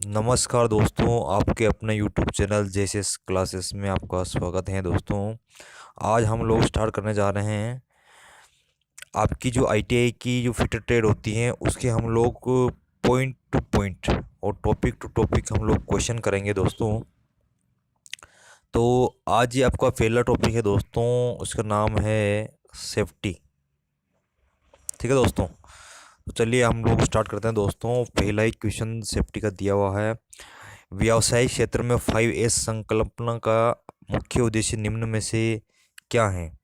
नमस्कार दोस्तों, आपके अपने यूट्यूब चैनल जेएसएस क्लासेस में आपका स्वागत है। दोस्तों, आज हम लोग स्टार्ट करने जा रहे हैं आपकी जो आईटीआई की जो फिटर ट्रेड होती है उसके हम लोग पॉइंट टू पॉइंट और टॉपिक टू टॉपिक हम लोग क्वेश्चन करेंगे दोस्तों। तो आज ये आपका पहला टॉपिक है दोस्तों, उसका नाम है सेफ्टी। ठीक है दोस्तों, तो चलिए हम लोग स्टार्ट करते हैं दोस्तों। पहला ही क्वेश्चन सेफ्टी का दिया हुआ है। व्यावसायिक क्षेत्र में 5S संकल्पना का मुख्य उद्देश्य निम्न में से क्या है।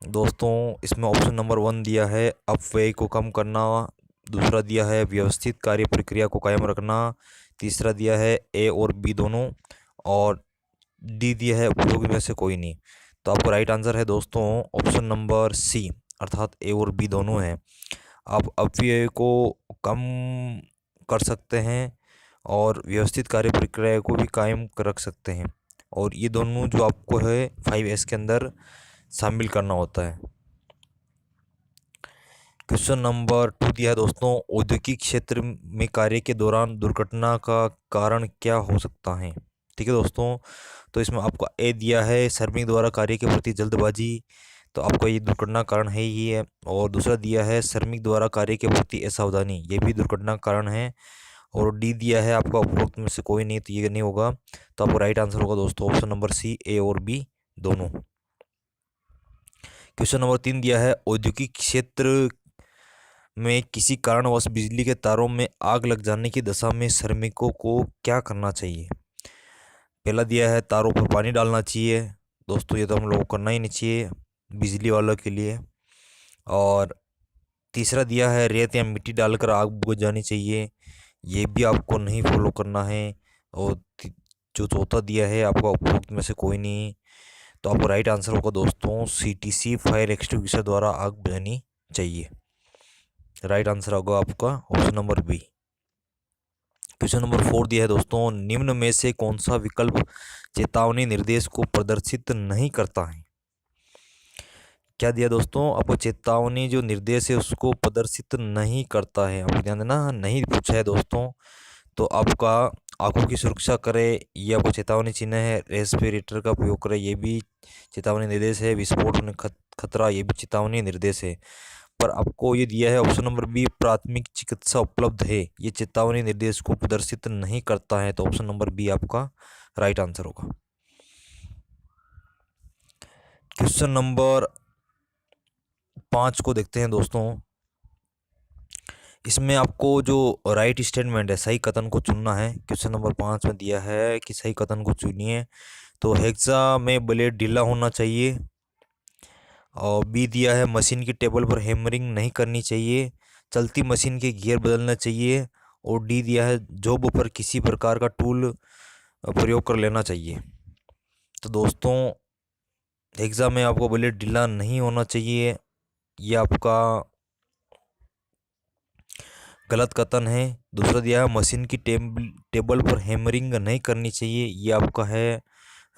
दोस्तों, इसमें ऑप्शन नंबर 1 दिया है अपव्यय को कम करना, दूसरा दिया है व्यवस्थित कार्य प्रक्रिया को कायम रखना, तीसरा दिया है ए और बी दोनों, और डी दिया है उपयोगी में से कोई नहीं। तो आपका राइट आंसर है दोस्तों ऑप्शन नंबर सी, अर्थात ए और बी दोनों है। आप अपव्यय को कम कर सकते हैं और व्यवस्थित कार्य प्रक्रिया को भी कायम रख सकते हैं, और ये दोनों जो आपको है 5S के अंदर शामिल करना होता है। क्वेश्चन नंबर 2 दिया है दोस्तों, औद्योगिक क्षेत्र में कार्य के दौरान दुर्घटना का कारण क्या हो सकता है। ठीक है दोस्तों, तो इसमें आपका ए दिया है श्रमिक द्वारा कार्य के प्रति जल्दबाजी, तो आपका ये दुर्घटना कारण है ही है। और दूसरा दिया है श्रमिक द्वारा कार्य के प्रति असावधानी, ये भी दुर्घटना कारण है। और डी दिया है आपका उपरोक्त में से कोई नहीं, तो ये नहीं होगा। तो आपका राइट आंसर होगा दोस्तों ऑप्शन नंबर सी, ए और बी दोनों। क्वेश्चन नंबर 3 दिया है औद्योगिक क्षेत्र में किसी कारणवश बिजली के तारों में आग लग जाने की दशा में श्रमिकों को क्या करना चाहिए। पहला दिया है तारों पर पानी डालना चाहिए। दोस्तों, ये तो हम लोग को करना ही नहीं चाहिए बिजली वालों के लिए। और तीसरा दिया है रेत या मिट्टी डालकर आग बुझ जानी चाहिए, ये भी आपको नहीं फॉलो करना है। और जो चौथा दिया है आपका उपरोक्त में से कोई नहीं, तो आपका राइट आंसर होगा दोस्तों सीटीसी फायर एक्सटिंग्विशर द्वारा आग बुझानी चाहिए। राइट आंसर होगा आपका option number B. Question number 4 दिया है दोस्तों, निम्न में से कौन सा विकल्प चेतावनी निर्देश को प्रदर्शित नहीं करता है। क्या दिया दोस्तों, आपको चेतावनी जो निर्देश है उसको प्रदर्शित नहीं करता है। आपको ध्यान देना, नहीं पूछा है दोस्तों। तो आपका आंखों की सुरक्षा करे, ये आपको चेतावनी चिन्ह है। रेस्पिरेटर का उपयोग करे, ये भी चेतावनी निर्देश है। विस्फोट होने खतरा, ये भी चेतावनी निर्देश है। पर आपको ये दिया है ऑप्शन नंबर बी, प्राथमिक चिकित्सा उपलब्ध है, ये चेतावनी निर्देश को प्रदर्शित नहीं करता है। तो ऑप्शन नंबर बी आपका राइट आंसर होगा। क्वेश्चन नंबर 5 को देखते हैं दोस्तों। इसमें आपको जो राइट स्टेटमेंट है, सही कथन को चुनना है। क्वेश्चन नंबर 5 में दिया है कि सही कथन को चुनिए। तो हेक्सा में ब्लेड ढीला होना चाहिए, और बी दिया है मशीन की टेबल पर हैमरिंग नहीं करनी चाहिए, चलती मशीन के गियर बदलना चाहिए, और डी दिया है जॉब पर किसी प्रकार का टूल प्रयोग कर लेना चाहिए। तो दोस्तों, एग्ज़ाम में आपको ब्लेड ढीला नहीं होना चाहिए, ये आपका गलत कथन है। दूसरा दिया है मशीन की टेबल पर हैमरिंग नहीं करनी चाहिए, ये आपका है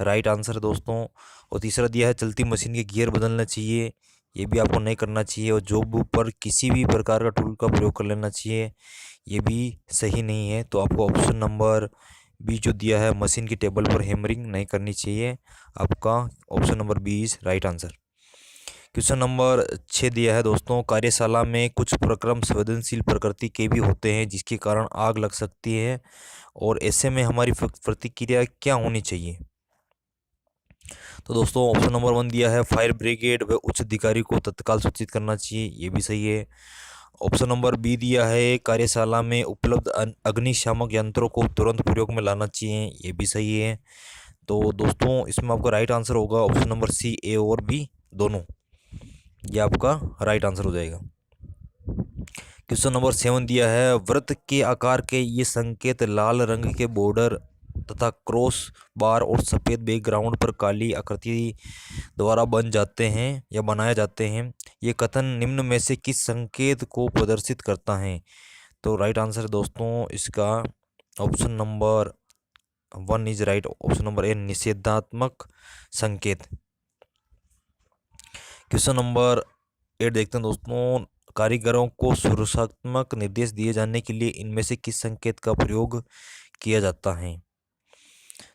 राइट आंसर है दोस्तों। और तीसरा दिया है चलती मशीन के गियर बदलना चाहिए, ये भी आपको नहीं करना चाहिए। और जॉब पर किसी भी प्रकार का टूल का प्रयोग कर लेना चाहिए, ये भी सही नहीं है। तो आपको ऑप्शन नंबर बी जो दिया है मशीन की टेबल पर हैमरिंग नहीं करनी चाहिए, आपका option number B is right answer. Question number 6 दिया है दोस्तों, कार्यशाला में कुछ प्रक्रम संवेदनशील प्रकृति के भी होते हैं जिसके कारण आग लग सकती है, और ऐसे में हमारी प्रतिक्रिया क्या होनी चाहिए। तो दोस्तों, ऑप्शन नंबर 1 दिया है फायर ब्रिगेड व उच्च अधिकारी को तत्काल सूचित करना चाहिए, ये भी सही है। ऑप्शन नंबर बी दिया है कार्यशाला में उपलब्ध अग्निशामक यंत्रों को तुरंत प्रयोग में लाना चाहिए, ये भी सही है। तो दोस्तों, इसमें आपका राइट आंसर होगा ऑप्शन नंबर सी, ए और बी दोनों, ये आपका राइट आंसर हो जाएगा। क्वेश्चन नंबर 7 दिया है वृत्त के आकार के ये संकेत लाल रंग के बॉर्डर तथा क्रॉस बार और सफ़ेद बैकग्राउंड पर काली आकृति द्वारा बन जाते हैं या बनाए जाते हैं, ये कथन निम्न में से किस संकेत को प्रदर्शित करता है। तो राइट आंसर है दोस्तों इसका option number 1 is right, option number A निषेधात्मक संकेत। क्वेश्चन नंबर 8 देखते हैं दोस्तों, कारीगरों को सुरक्षात्मक निर्देश दिए जाने के लिए इनमें से किस संकेत का प्रयोग किया जाता है?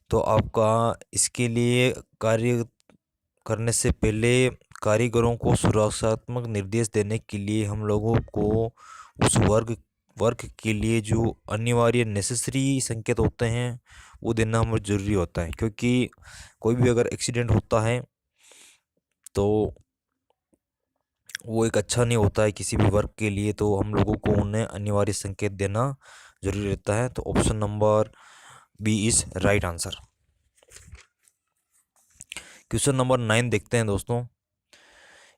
तो आपका इसके लिए कार्य करने से पहले कारीगरों को सुरक्षात्मक निर्देश देने के लिए हम लोगों को उस वर्क के लिए जो अनिवार्य नेसेसरी संकेत होते हैं वो देना हमें ज़रूरी होता है, क्योंकि कोई भी अगर एक्सीडेंट होता है तो वो एक अच्छा नहीं होता है किसी भी वर्क के लिए। तो हम लोगों को उन्हें अनिवार्य संकेत देना जरूरी रहता है। तो option number B is right answer. Question number 9 देखते हैं दोस्तों।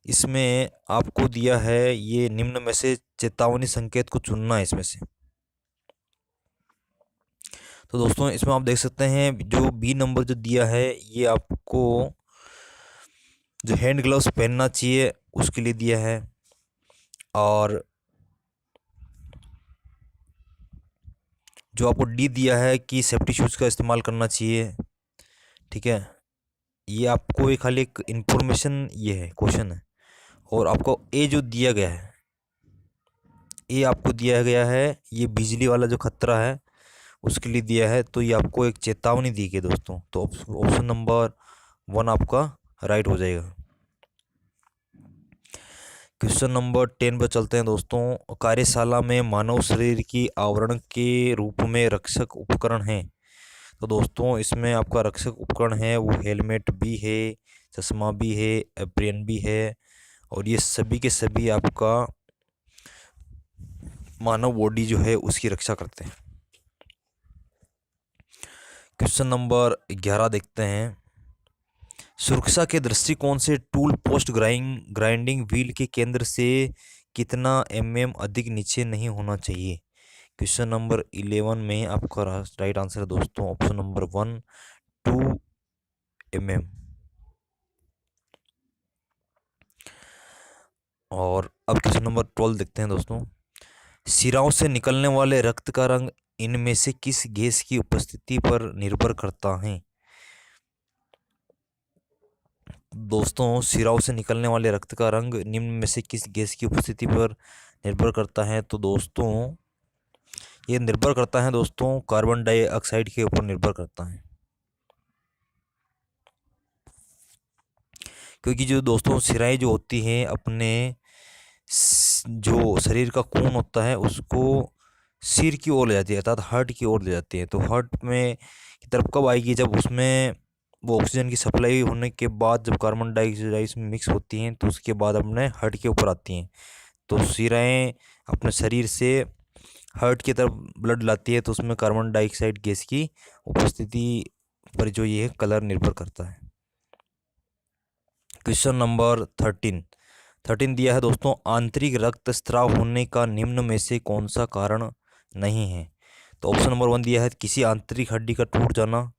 इसमें आपको दिया है ये निम्न में से चेतावनी संकेत को चुनना है इसमें से। तो दोस्तों इसमें आप देख सकते हैं जो बी नंबर जो दिया है ये आपको जो हैंड ग्लव्स पहनना चाहिए उसके लिए दिया है, और जो आपको डी दिया है कि सेफ्टी शूज़ का इस्तेमाल करना चाहिए। ठीक है, ये आपको एक खाली एक इन्फॉर्मेशन ये है, क्वेश्चन है। और आपको ए जो दिया गया है, ये आपको दिया गया है ये बिजली वाला जो खतरा है उसके लिए दिया है। तो ये आपको एक चेतावनी दी गई दोस्तों। तो ऑप्शन नंबर 1 आपका राइट हो जाएगा। क्वेश्चन नंबर 10 पर चलते हैं दोस्तों। कार्यशाला में मानव शरीर की आवरण के रूप में रक्षक उपकरण हैं। तो दोस्तों इसमें आपका रक्षक उपकरण है वो हेलमेट भी है, चश्मा भी है, एप्रियन भी है, और ये सभी के सभी आपका मानव बॉडी जो है उसकी रक्षा करते हैं। क्वेश्चन नंबर 11 देखते हैं। सुरक्षा के दृष्टिकोण से टूल पोस्ट ग्राइंडिंग व्हील के केंद्र से कितना अधिक नीचे नहीं होना चाहिए? क्वेश्चन नंबर 11 में आपका राइट आंसर है दोस्तों ऑप्शन नंबर 1 2 और अब क्वेश्चन नंबर 12 देखते हैं दोस्तों। सिराओं से निकलने वाले रक्त का रंग इनमें से किस गैस की उपस्थिति पर निर्भर करता है? दोस्तों सिराओं से निकलने वाले रक्त का रंग निम्न में से किस गैस की उपस्थिति पर निर्भर करता है? तो दोस्तों ये निर्भर करता है दोस्तों कार्बन डाइऑक्साइड के ऊपर निर्भर करता है, क्योंकि जो दोस्तों सिराएं जो होती हैं अपने जो शरीर का खून होता है उसको सिर की ओर ले जाती है, अर्थात हार्ट की ओर ले जाती है। तो हार्ट में की तरफ कब आएगी? जब उसमें वो ऑक्सीजन की सप्लाई होने के बाद जब कार्बन डाइऑक्साइड में मिक्स होती हैं तो उसके बाद अपने हार्ट के ऊपर आती हैं। तो सिराएं अपने शरीर से हार्ट की तरफ ब्लड लाती है, तो उसमें कार्बन डाइऑक्साइड गैस की उपस्थिति पर जो ये कलर निर्भर करता है। क्वेश्चन नंबर 13 दिया है दोस्तों। आंतरिक रक्तस्राव होने का निम्न में से कौन सा कारण नहीं है? तो ऑप्शन नंबर 1 दिया है किसी आंतरिक हड्डी का टूट जाना,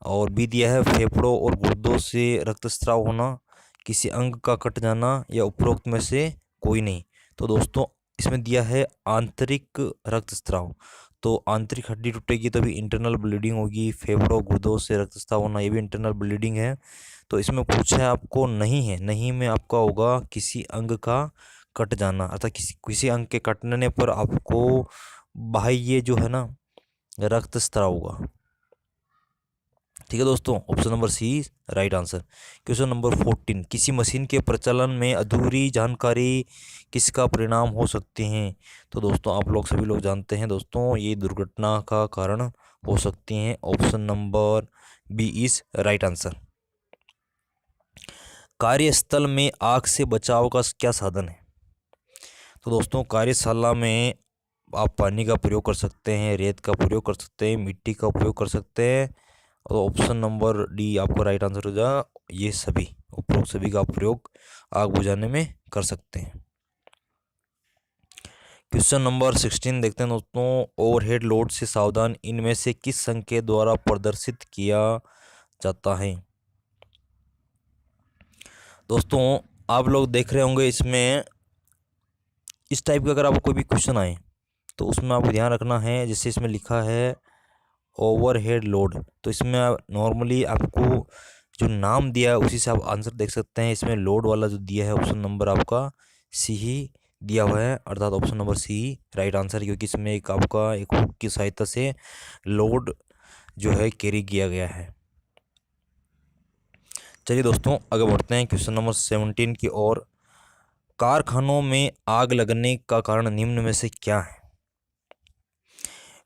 और बी दिया है फेफड़ों और गुर्दों से रक्तस्राव होना, किसी अंग का कट जाना, या उपरोक्त में से कोई नहीं। तो दोस्तों इसमें दिया है आंतरिक रक्तस्राव। तो आंतरिक हड्डी टूटेगी तभी इंटरनल ब्लीडिंग होगी। फेफड़ों गुर्दों से रक्तस्राव होना ये भी इंटरनल ब्लीडिंग है। तो इसमें पूछा है आपको नहीं है, नहीं में आपका होगा किसी अंग का कट जाना, अर्थात किसी अंग के कटने पर आपको बाह्य जो है ना रक्तस्राव होगा। ठीक है दोस्तों, option number C right answer. Question number 14 किसी मशीन के प्रचलन में अधूरी जानकारी किसका परिणाम हो सकती हैं? तो दोस्तों आप लोग सभी लोग जानते हैं दोस्तों ये दुर्घटना का कारण हो सकती हैं। Option number B is right answer. कार्यस्थल में आग से बचाव का क्या साधन है? तो दोस्तों कार्यशाला में आप पानी का प्रयोग कर सकते हैं, रेत का प्रयोग कर सकते हैं, मिट्टी का उपयोग कर सकते हैं, और ऑप्शन नंबर डी आपका राइट आंसर हो जाएगा। ये सभी उपरोक्त सभी का प्रयोग आग बुझाने में कर सकते हैं। क्वेश्चन नंबर 16 देखते हैं दोस्तों। ओवरहेड लोड से सावधान इनमें से किस संकेत द्वारा प्रदर्शित किया जाता है? दोस्तों आप लोग देख रहे होंगे इसमें इस टाइप का अगर आपको कोई भी क्वेश्चन आए तो उसमें आपको ध्यान रखना है। जैसे इसमें लिखा है ओवरहेड लोड, तो इसमें नॉर्मली आपको जो नाम दिया है उसी से आप आंसर देख सकते हैं। इसमें लोड वाला जो दिया है ऑप्शन नंबर आपका सी ही दिया हुआ है, अर्थात option number C right answer, क्योंकि इसमें एक आपका एक हुक की सहायता से लोड जो है कैरी किया गया है। चलिए दोस्तों आगे बढ़ते हैं क्वेश्चन नंबर 17 की ओर। कारखानों में आग लगने का कारण निम्न में से क्या है?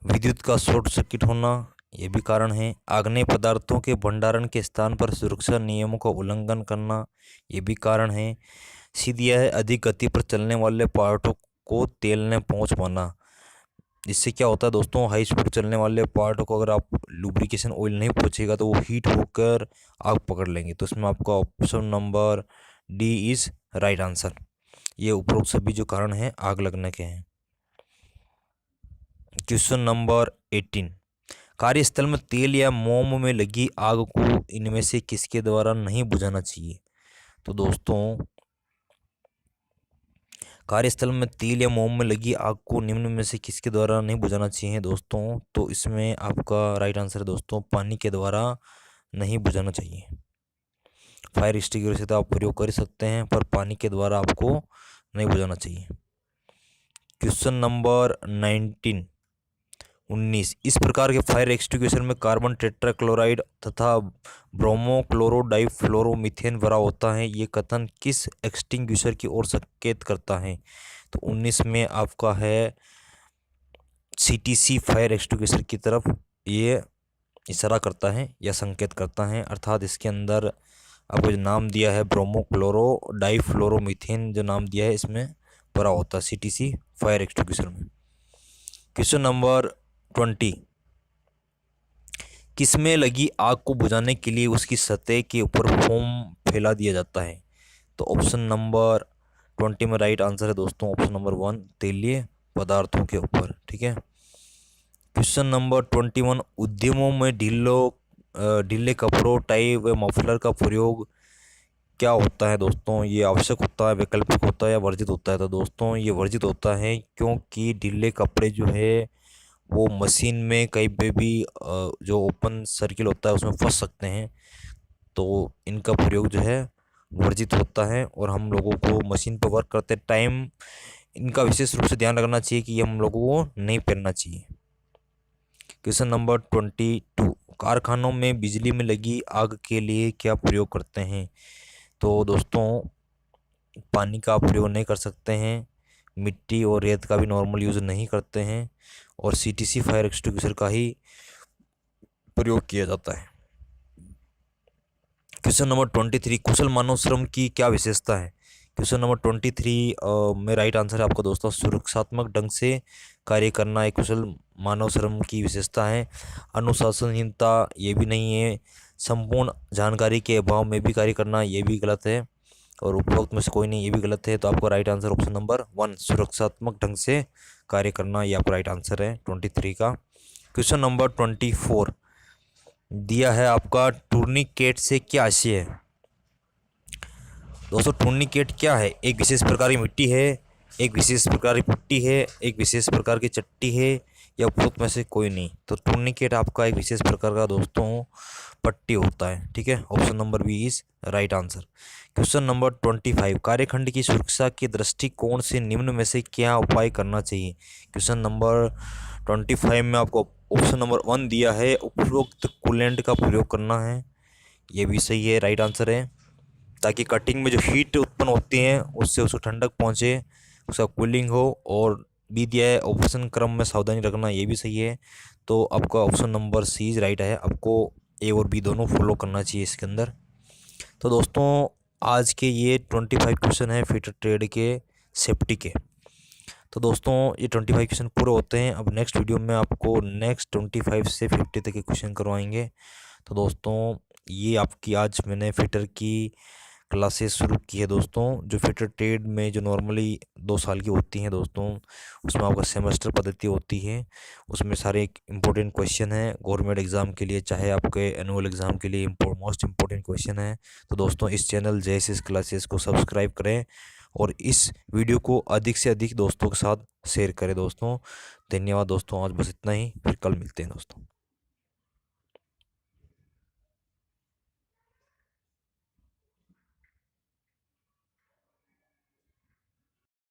विद्युत का शॉर्ट सर्किट होना, ये भी कारण है। आग्नेय पदार्थों के भंडारण के स्थान पर सुरक्षा नियमों का उल्लंघन करना, ये भी कारण है। सीधी है अधिक गति पर चलने वाले पार्टों को तेल ने पहुँच पाना। इससे क्या होता है दोस्तों, हाई स्पीड चलने वाले पार्ट को अगर आप लुब्रिकेशन ऑयल नहीं पहुँचेगा तो वो हीट होकर आग पकड़ लेंगे। तो इसमें आपका option number D is right answer. ये उपरोक्त सभी जो कारण हैं आग लगने के हैं। क्वेश्चन नंबर 18, कार्यस्थल में तेल या मोम में लगी आग को इनमें से किसके द्वारा नहीं बुझाना चाहिए? तो दोस्तों कार्यस्थल में तेल या मोम में लगी आग को निम्न में से किसके द्वारा नहीं बुझाना चाहिए दोस्तों? तो इसमें आपका राइट आंसर है दोस्तों, पानी के द्वारा नहीं बुझाना चाहिए। फायर एक्सटिंग्विशर तो आप प्रयोग कर सकते हैं, पर पानी के द्वारा आपको नहीं बुझाना चाहिए। क्वेश्चन नंबर 19, इस प्रकार के फायर एक्सटिंग्विशर में कार्बन टेट्राक्लोराइड तथा ब्रोमोक्लोरोडाइफ्लोरोमीथेन भरा होता है। ये कथन किस एक्सटिंग्विशर की ओर संकेत करता है? तो 19 में आपका है CTC फायर एक्सटिंग्विशर की तरफ ये इशारा करता है या संकेत करता है, अर्थात इसके अंदर आपको जो नाम दिया है ब्रोमोक्लोरोडाइफ्लोरोमीथेन जो नाम दिया है इसमें भरा होता है CTC फायर एक्सटिंग्विशर में। क्वेश्चन नंबर 20, किसमें लगी आग को बुझाने के लिए उसकी सतह के ऊपर फोम फैला दिया जाता है? तो ऑप्शन नंबर 20 में राइट आंसर है दोस्तों ऑप्शन नंबर 1, तेलीय पदार्थों के ऊपर। ठीक है। क्वेश्चन नंबर 21, उद्यमों में ढीले कपड़ों, टाई व मफलर का प्रयोग क्या होता है दोस्तों? ये आवश्यक होता है, वैकल्पिक होता है या वर्जित होता है? तो दोस्तों ये वर्जित होता है, क्योंकि ढीले कपड़े जो है वो मशीन में कहीं पे भी जो ओपन सर्किल होता है उसमें फंस सकते हैं, तो इनका प्रयोग जो है वर्जित होता है। और हम लोगों को मशीन पर वर्क करते टाइम इनका विशेष रूप से ध्यान रखना चाहिए कि हम लोगों को नहीं पहनना चाहिए। क्वेश्चन नंबर 22, कारखानों में बिजली में लगी आग के लिए क्या प्रयोग करते हैं? तो दोस्तों पानी का प्रयोग नहीं कर सकते हैं, मिट्टी और रेत का भी नॉर्मल यूज़ नहीं करते हैं, और CTC फायर एक्सटिंग्विशर का ही प्रयोग किया जाता है। क्वेश्चन नंबर 23, कुशल मानव श्रम की क्या विशेषता है? क्वेश्चन नंबर 23 में राइट आंसर है आपका दोस्तों, सुरक्षात्मक ढंग से कार्य करना एक कुशल मानव श्रम की विशेषता है। अनुशासनहीनता ये भी नहीं है। संपूर्ण जानकारी के अभाव में भी कार्य करना ये भी गलत है, और उपरोक्त में से कोई नहीं ये भी गलत है। तो आपका राइट आंसर ऑप्शन नंबर 1, सुरक्षात्मक ढंग से कार्य करना, ये आपका राइट आंसर है 23 का। क्वेश्चन नंबर 24 दिया है आपका, टूर्निकेट से क्या आशय है? दोस्तों टूर्निकेट क्या है? एक विशेष प्रकार की मिट्टी है, एक विशेष प्रकार की पुट्टी है, एक विशेष प्रकार की चट्टी है, या उपरोक्त में से कोई नहीं? तो टूर्निकेट आपका एक विशेष प्रकार का दोस्तों पट्टी होता है। ठीक है, option number B is right answer. Question number 25, कार्यखंड की सुरक्षा के दृष्टिकोण से निम्न में से क्या उपाय करना चाहिए? क्वेश्चन नंबर 25 में आपको ऑप्शन नंबर 1 दिया है, उपरोक्त कूलेंट का प्रयोग करना है, ये भी सही है, राइट आंसर है, ताकि कटिंग में जो हीट उत्पन्न होती है उससे उसको ठंडक पहुंचे, उसका कूलिंग हो। और बी दिया है ऑप्शन क्रम में सावधानी रखना, ये भी सही है। तो आपका option number C is right है, आपको ए और बी दोनों फॉलो करना चाहिए इसके अंदर। तो दोस्तों आज के ये 25 क्वेश्चन है फीटर ट्रेड के सेफ्टी के। तो दोस्तों ये 25 क्वेश्चन पूरे होते हैं। अब नेक्स्ट वीडियो में आपको नेक्स्ट 25 से 50 तक के क्वेश्चन करवाएंगे। तो दोस्तों ये आपकी आज मैंने फिटर की क्लासेस शुरू की है दोस्तों, जो फिटर ट्रेड में जो नॉर्मली 2 साल की होती हैं दोस्तों, उसमें आपका सेमेस्टर पद्धति होती है, उसमें सारे इंपॉर्टेंट क्वेश्चन हैं गवर्नमेंट एग्ज़ाम के लिए, चाहे आपके एनुअल एग्ज़ाम के लिए मोस्ट इंपॉर्टेंट क्वेश्चन है। तो दोस्तों इस चैनल JSS क्लासेस को सब्सक्राइब करें और इस वीडियो को अधिक से अधिक दोस्तों के साथ शेयर करें दोस्तों। धन्यवाद दोस्तों, आज बस इतना ही, फिर कल मिलते हैं दोस्तों।